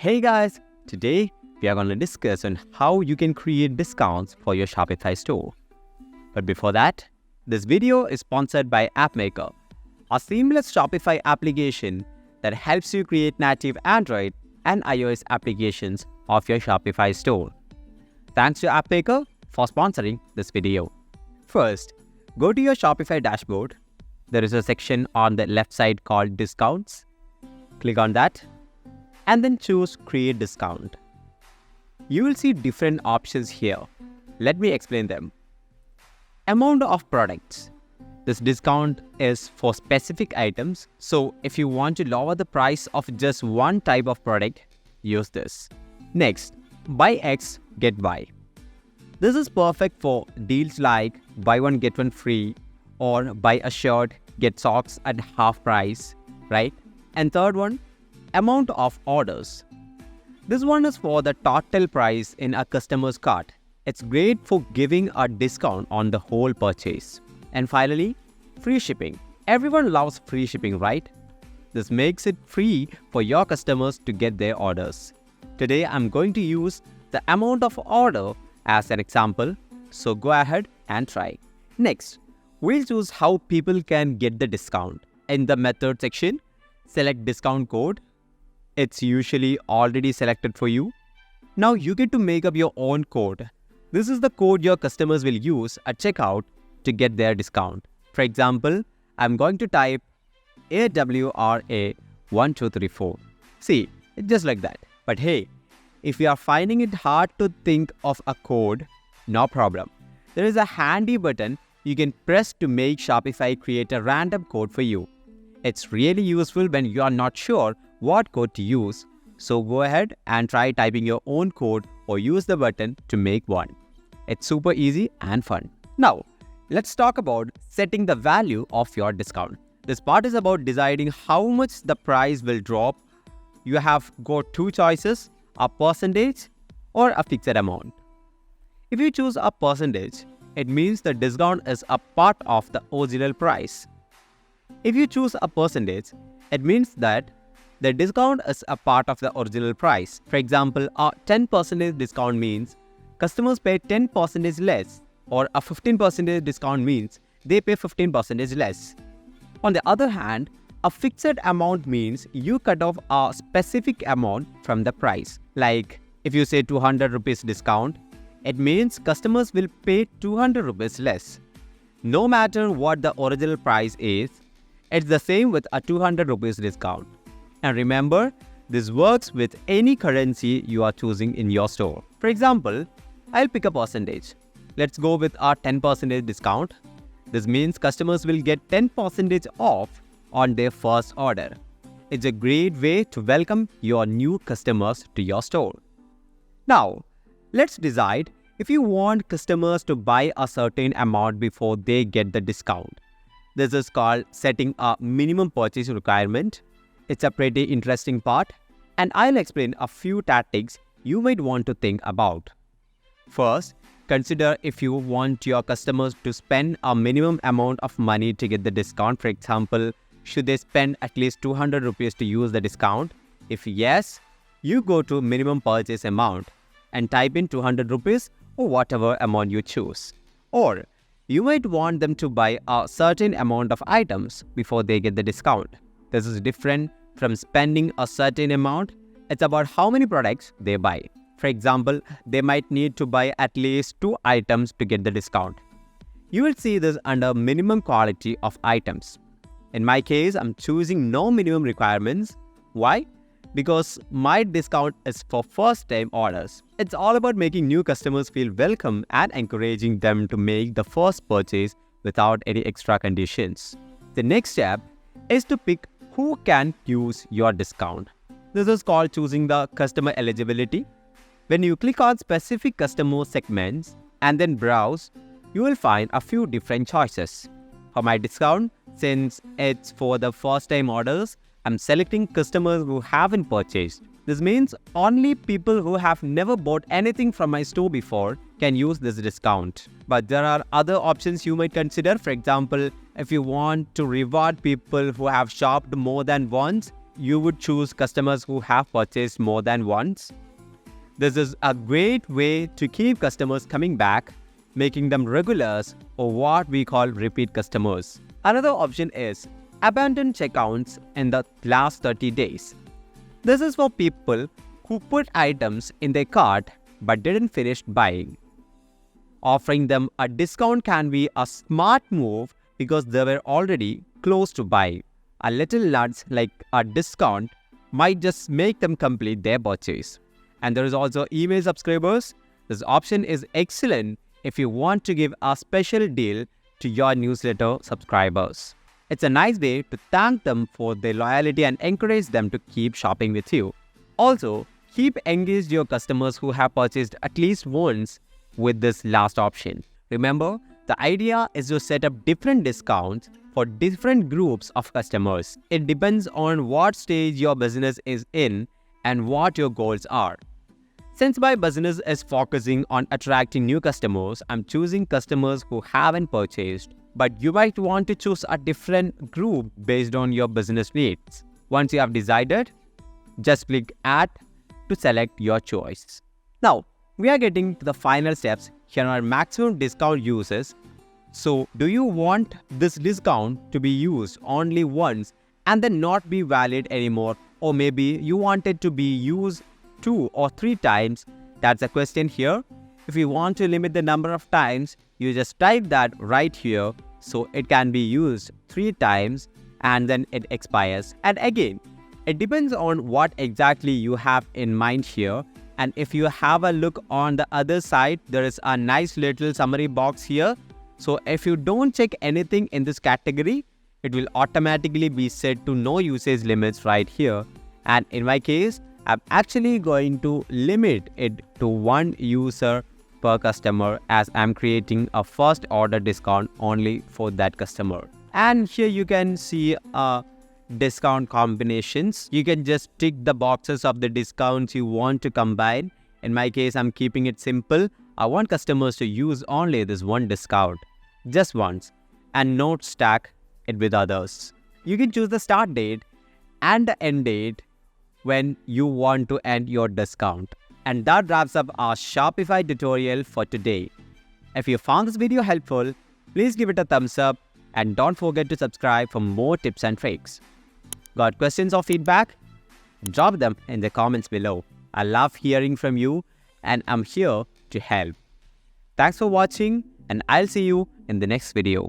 Hey guys, today we are going to discuss on how you can create discounts for your Shopify store. But before that, this video is sponsored by AppMaker, a seamless Shopify application that helps you create native Android and iOS applications of your Shopify store. Thanks to AppMaker for sponsoring this video. First, go to your Shopify dashboard. There is a section on the left side called Discounts. Click on that and then choose Create Discount. You will see different options here. Let me explain them. Amount of products. This discount is for specific items, so if you want to lower the price of just one type of product, use this. Next, buy X, get Y. This is perfect for deals like buy one get one free or buy a shirt, get socks at half price, right? And third one, amount of orders. This one is for the total price in a customer's cart. It's great for giving a discount on the whole purchase. And finally, free shipping. Everyone loves free shipping, right? This makes it free for your customers to get their orders. Today, I'm going to use the amount of order as an example, so go ahead and try. Next, we'll choose how people can get the discount. In the method section, select discount code. It's usually already selected for you. Now you get to make up your own code. This is the code your customers will use at checkout to get their discount. For example, I'm going to type AWRA1234. See, it's just like that. But hey, if you are finding it hard to think of a code, no problem. There is a handy button you can press to make Shopify create a random code for you. It's really useful when you are not sure what code to use. So go ahead and try typing your own code or use the button to make one. It's super easy and fun. Now, let's talk about setting the value of your discount. This part is about deciding how much the price will drop. You have got two choices, a percentage or a fixed amount. If you choose a percentage, it means the discount is a part of the original price. If you choose a percentage, it means that the discount is a part of the original price. For example, a 10% discount means customers pay 10% less, or a 15% discount means they pay 15% less. On the other hand, a fixed amount means you cut off a specific amount from the price. Like if you say 200 rupees discount, it means customers will pay 200 rupees less. No matter what the original price is, it's the same with a 200 rupees discount. And remember, this works with any currency you are choosing in your store. For example, I'll pick a percentage. Let's go with our 10% discount. This means customers will get 10% off on their first order. It's a great way to welcome your new customers to your store. Now, let's decide if you want customers to buy a certain amount before they get the discount. This is called setting a minimum purchase requirement. It's a pretty interesting part, and I'll explain a few tactics you might want to think about. First, consider if you want your customers to spend a minimum amount of money to get the discount. For example, should they spend at least 200 rupees to use the discount? If yes, you go to minimum purchase amount and type in 200 rupees or whatever amount you choose. Or you might want them to buy a certain amount of items before they get the discount. This is different from spending a certain amount. It's about how many products they buy. For example, they might need to buy at least 2 items to get the discount. You will see this under minimum quality of items. In my case, I'm choosing no minimum requirements. Why? Because my discount is for first-time orders. It's all about making new customers feel welcome and encouraging them to make the first purchase without any extra conditions. The next step is to pick who can use your discount. This is called choosing the customer eligibility. When you click on specific customer segments and then browse, you will find a few different choices. For my discount, since it's for the first-time orders, I'm selecting customers who haven't purchased. This means only people who have never bought anything from my store before can use this discount. But there are other options you might consider. For example, if you want to reward people who have shopped more than once, you would choose customers who have purchased more than once. This is a great way to keep customers coming back, making them regulars or what we call repeat customers. Another option is abandoned checkouts in the last 30 days. This is for people who put items in their cart but didn't finish buying. Offering them a discount can be a smart move because they were already close to buy. A little nudge like a discount might just make them complete their purchase. And there is also email subscribers. This option is excellent if you want to give a special deal to your newsletter subscribers. It's a nice way to thank them for their loyalty and encourage them to keep shopping with you. Also, keep engaged your customers who have purchased at least once with this last option. Remember, the idea is to set up different discounts for different groups of customers. It depends on what stage your business is in and what your goals are. Since my business is focusing on attracting new customers, I'm choosing customers who haven't purchased, but you might want to choose a different group based on your business needs. Once you have decided, just click Add to select your choice. Now, we are getting to the final steps. Here are maximum discount uses. So, do you want this discount to be used only once and then not be valid anymore? Or maybe you want it to be used 2 or 3 times? That's a question here. If you want to limit the number of times, you just type that right here so it can be used 3 times and then it expires. And again, it depends on what exactly you have in mind here. And if you have a look on the other side, there is a nice little summary box here. So if you don't check anything in this category, it will automatically be set to no usage limits right here. And in my case, I'm actually going to limit it to 1 user per customer as I'm creating a first order discount only for that customer. And here you can see discount combinations. You can just tick the boxes of the discounts you want to combine. In my case, I'm keeping it simple. I want customers to use only this one discount, just once, and not stack it with others. You can choose the start date and the end date when you want to end your discount. And that wraps up our Shopify tutorial for today. If you found this video helpful, please give it a thumbs up and don't forget to subscribe for more tips and tricks. Got questions or feedback? Drop them in the comments below. I love hearing from you and I'm here to help. Thanks for watching and I'll see you in the next video.